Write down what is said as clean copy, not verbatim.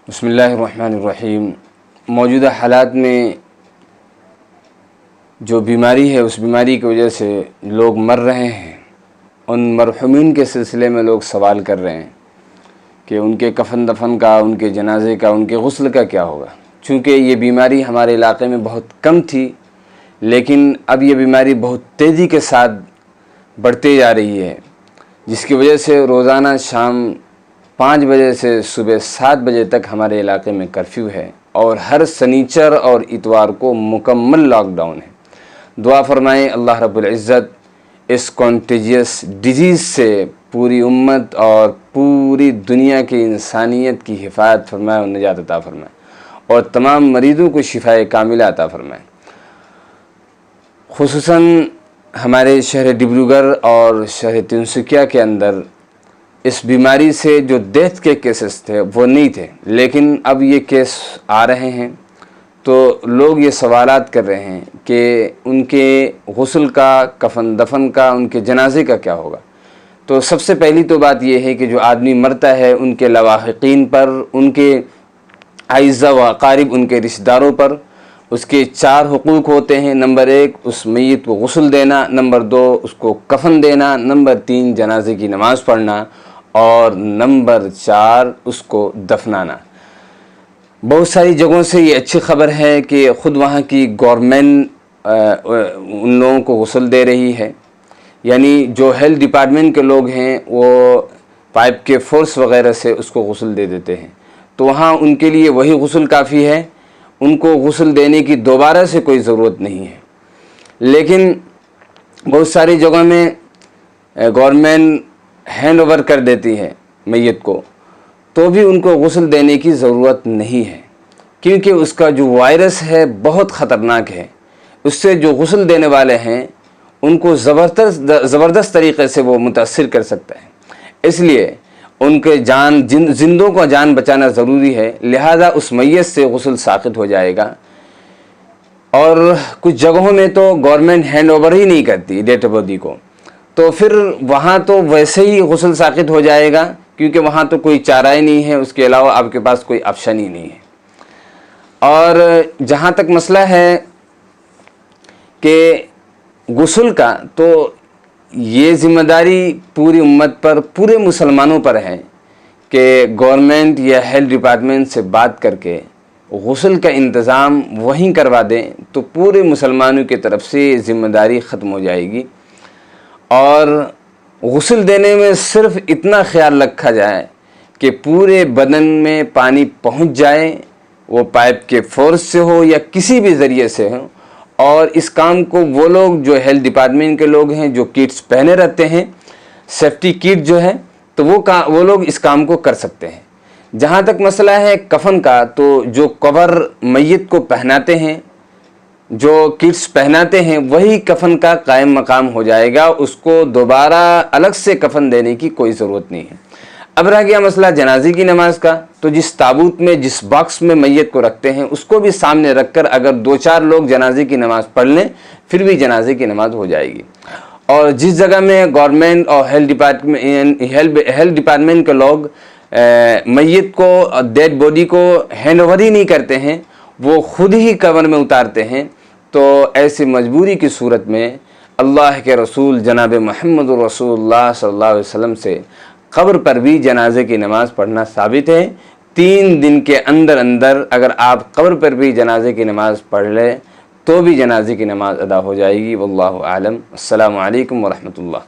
بسم اللہ الرحمن الرحیم۔ موجودہ حالات میں جو بیماری ہے اس بیماری کی وجہ سے لوگ مر رہے ہیں، ان مرحومین کے سلسلے میں لوگ سوال کر رہے ہیں کہ ان کے کفن دفن کا، ان کے جنازے کا، ان کے غسل کا کیا ہوگا۔ چونکہ یہ بیماری ہمارے علاقے میں بہت کم تھی، لیکن اب یہ بیماری بہت تیزی کے ساتھ بڑھتے جا رہی ہے، جس کی وجہ سے روزانہ شام 5 بجے سے صبح 7 بجے تک ہمارے علاقے میں کرفیو ہے، اور ہر سنیچر اور اتوار کو مکمل لاک ڈاؤن ہے۔ دعا فرمائیں اللہ رب العزت اس کانٹیجیس ڈیزیز سے پوری امت اور پوری دنیا کی انسانیت کی حفاظت فرمائے اور نجات عطا فرمائے، اور تمام مریضوں کو شفائے کاملہ عطا فرمائے۔ خصوصاً ہمارے شہر ڈبروگڑھ اور شہر تنسکیا کے اندر اس بیماری سے جو ڈیتھ کے کیسز تھے وہ نہیں تھے، لیکن اب یہ کیس آ رہے ہیں تو لوگ یہ سوالات کر رہے ہیں کہ ان کے غسل کا، کفن دفن کا، ان کے جنازے کا کیا ہوگا۔ تو سب سے پہلی تو بات یہ ہے کہ جو آدمی مرتا ہے ان کے لواحقین پر، ان کے اعزاء و اقارب، ان کے رشتہ داروں پر اس کے 4 حقوق ہوتے ہیں۔ نمبر 1 اس میت کو غسل دینا، نمبر 2 اس کو کفن دینا، نمبر 3 جنازے کی نماز پڑھنا، اور نمبر 4 اس کو دفنانا۔ بہت ساری جگہوں سے یہ اچھی خبر ہے کہ خود وہاں کی گورنمنٹ ان لوگوں کو غسل دے رہی ہے، یعنی جو ہیلتھ ڈپارٹمنٹ کے لوگ ہیں وہ پائپ کے فورس وغیرہ سے اس کو غسل دے دیتے ہیں، تو وہاں ان کے لیے وہی غسل کافی ہے، ان کو غسل دینے کی دوبارہ سے کوئی ضرورت نہیں ہے۔ لیکن بہت ساری جگہوں میں گورنمنٹ ہینڈ اوور کر دیتی ہے میت کو، تو بھی ان کو غسل دینے کی ضرورت نہیں ہے، کیونکہ اس کا جو وائرس ہے بہت خطرناک ہے۔ اس سے جو غسل دینے والے ہیں ان کو زبردست طریقے سے وہ متاثر کر سکتا ہے، اس لیے ان کے زندوں کو جان بچانا ضروری ہے، لہذا اس میت سے غسل ساقط ہو جائے گا۔ اور کچھ جگہوں میں تو گورنمنٹ ہینڈ اوور ہی نہیں کرتی ڈیڈ باڈی کو، تو پھر وہاں تو ویسے ہی غسل ساقط ہو جائے گا، کیونکہ وہاں تو کوئی چارہ ہی نہیں ہے، اس کے علاوہ آپ کے پاس کوئی آپشن ہی نہیں ہے۔ اور جہاں تک مسئلہ ہے کہ غسل کا، تو یہ ذمہ داری پوری امت پر، پورے مسلمانوں پر ہے کہ گورنمنٹ یا ہیلتھ ڈپارٹمنٹ سے بات کر کے غسل کا انتظام وہیں کروا دیں، تو پورے مسلمانوں کی طرف سے ذمہ داری ختم ہو جائے گی۔ اور غسل دینے میں صرف اتنا خیال رکھا جائے کہ پورے بدن میں پانی پہنچ جائے، وہ پائپ کے فورس سے ہو یا کسی بھی ذریعے سے ہو، اور اس کام کو وہ لوگ جو ہیلتھ ڈپارٹمنٹ کے لوگ ہیں، جو کٹس پہنے رہتے ہیں، سیفٹی کٹ جو ہے، تو وہ لوگ اس کام کو کر سکتے ہیں۔ جہاں تک مسئلہ ہے کفن کا، تو جو کور میت کو پہناتے ہیں، جو کٹس پہناتے ہیں، وہی کفن کا قائم مقام ہو جائے گا، اس کو دوبارہ الگ سے کفن دینے کی کوئی ضرورت نہیں ہے۔ اب رہ گیا مسئلہ جنازے کی نماز کا، تو جس تابوت میں، جس باکس میں میت کو رکھتے ہیں، اس کو بھی سامنے رکھ کر اگر 2-4 لوگ جنازے کی نماز پڑھ لیں، پھر بھی جنازے کی نماز ہو جائے گی۔ اور جس جگہ میں گورنمنٹ اور ہیلتھ ڈپارٹمنٹ کے لوگ میت کو، ڈیڈ باڈی کو ہینڈ اوور ہی نہیں کرتے ہیں، وہ خود ہی قبر میں اتارتے ہیں، تو ایسی مجبوری کی صورت میں اللہ کے رسول جناب محمد رسول اللہ صلی اللہ علیہ وسلم سے قبر پر بھی جنازے کی نماز پڑھنا ثابت ہے۔ 3 دن کے اندر اگر آپ قبر پر بھی جنازے کی نماز پڑھ لیں تو بھی جنازے کی نماز ادا ہو جائے گی۔ واللہ اعلم۔ السلام علیکم ورحمۃ اللہ۔